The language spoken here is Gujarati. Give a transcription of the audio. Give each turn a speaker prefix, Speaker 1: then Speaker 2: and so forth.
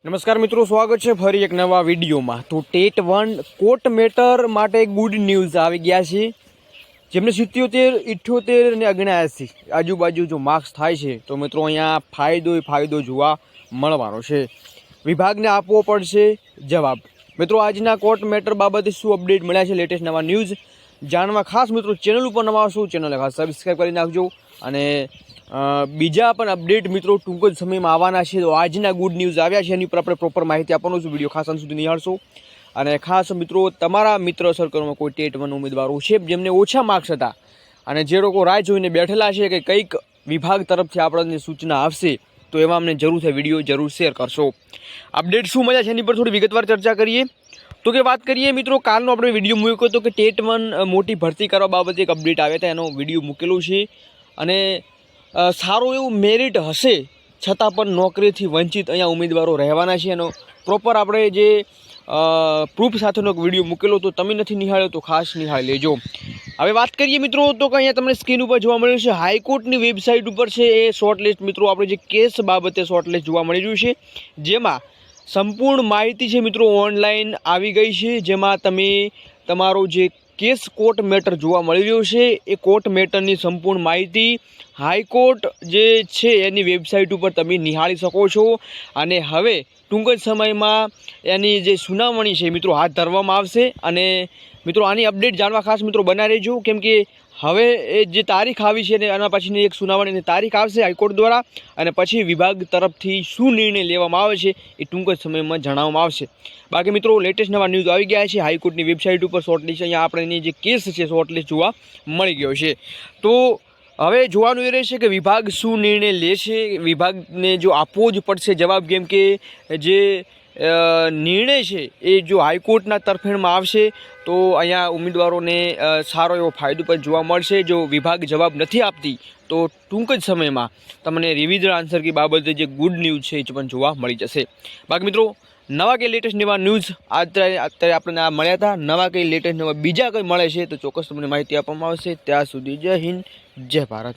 Speaker 1: નમસ્કાર મિત્રો, સ્વાગત છે ફરી એક નવા વિડીયોમાં। તો ટેટ 1 કોર્ટ મેટર માટે એક ગુડ ન્યૂઝ આવી ગયા છે। જેમને 77, 78 અને 79 આજુબાજુ જો માર્ક્સ થાય છે તો મિત્રો અહીંયા ફાયદો જોવા મળવાનો છે। વિભાગને આપવો પડશે જવાબ। મિત્રો આજના કોર્ટ મેટર બાબતે શું અપડેટ મળ્યા છે, લેટેસ્ટ નવા ન્યૂઝ જાણવા ખાસ મિત્રો ચેનલ ઉપર નવા છો ચેનલને ખાસ સબસ્ક્રાઈબ કરી નાખજો। અને બીજા પણ અપડેટ મિત્રો ટૂંક જ સમયમાં આવવાના છે। તો આજના ગુડ ન્યૂઝ આવ્યા છે એની પર આપણે પ્રોપર માહિતી આપવાનો છું। વિડીયો ખાસ અંત સુધી નિહાળશો। અને ખાસ મિત્રો તમારા મિત્ર સર્કલમાં કોઈ ટેટ 1 ઉમેદવારો છે જેમને ઓછા માર્ક્સ હતા અને જે લોકો રાહ જોઈને બેઠેલા છે કે કંઈક વિભાગ તરફથી આપણને સૂચના આવશે તો એમાં અમને જરૂરથી વિડીયો જરૂર શેર કરશો। અપડેટ શું મળ્યા છે એની પર થોડી વિગતવાર ચર્ચા કરીએ। તો કે વાત કરીએ મિત્રો, કાલનો આપણે વિડીયો મૂક્યો હતો કે ટેટ 1 મોટી ભરતી કરવા બાબતે એક અપડેટ આવ્યા હતા, એનો વિડીયો મૂકેલો છે। અને સારું એવું મેરિટ હશે છતાં પણ નોકરીથી વંચિત અહીંયા ઉમેદવારો રહેવાના છે। એનો પ્રોપર આપણે જે પ્રૂફ સાથેનો એક વિડીયો મૂકેલો તો તમે નથી નિહાળ્યો તો ખાસ નિહાળી લેજો। હવે વાત કરીએ મિત્રો તો કે અહીંયા તમને સ્ક્રીન ઉપર જોવા મળ્યું છે હાઈકોર્ટની વેબસાઇટ ઉપર છે એ શોર્ટ લિસ્ટ। મિત્રો આપણે જે કેસ બાબતે શોર્ટ લિસ્ટ જોવા મળી રહ્યું છે જેમાં સંપૂર્ણ માહિતી છે મિત્રો ઓનલાઈન આવી ગઈ છે। જેમાં તમે તમારો જે કેસ કોર્ટ મેટર જોવા મળી રહ્યો છે એ કોર્ટ મેટરની સંપૂર્ણ માહિતી હાઈકોર્ટ જે છે એની વેબસાઇટ ઉપર તમે નિહાળી શકો છો। અને હવે ટૂંક જ સમયમાં એની જે સુનાવણી છે મિત્રો હાથ ધરવામાં આવશે। અને મિત્રો આની અપડેટ જાણવા ખાસ મિત્રો બના રહેજો, કેમ કે હવે એ જે તારીખ આવી છે ને એના પછીની એક સુનાવણીની તારીખ આવશે હાઈકોર્ટ દ્વારા અને પછી વિભાગ તરફથી શું નિર્ણય લેવામાં આવે છે એ ટૂંક જ સમયમાં જણાવવામાં આવશે। બાકી મિત્રો લેટેસ્ટ નવા ન્યૂઝ આવી ગયા છે હાઈકોર્ટની વેબસાઇટ ઉપર શોર્ટલિસ્ટ અહીંયા આપણે જે કેસ છે શોર્ટલિસ્ટ જોવા મળી ગયો છે। તો હવે જોવાનું એ રહેશે કે વિભાગ શું નિર્ણય લેશે। વિભાગને જો આપવો જ પડશે જવાબ, કેમ કે જે નિર્ણય છે એ જો હાઈકોર્ટના તરફેણમાં આવશે તો અહીંયા ઉમેદવારોને સારો એવો ફાયદો પણ જોવા મળશે। જો વિભાગ જવાબ નથી આપતી તો ટૂંક જ સમયમાં તમને રિવિઝન આન્સર કી બાબતે જે ગુડ ન્યૂઝ છે એ પણ જોવા મળી જશે। બાકી મિત્રો નવા કંઈ લેટેસ્ટ નવા ન્યૂઝ અત્યારે આપણને આ મળ્યા હતા, નવા કંઈ લેટેસ્ટ નવા બીજા કંઈ મળે છે તો ચોક્કસ તમને માહિતી આપવામાં આવશે। ત્યાં સુધી જય હિન્દ, જય ભારત।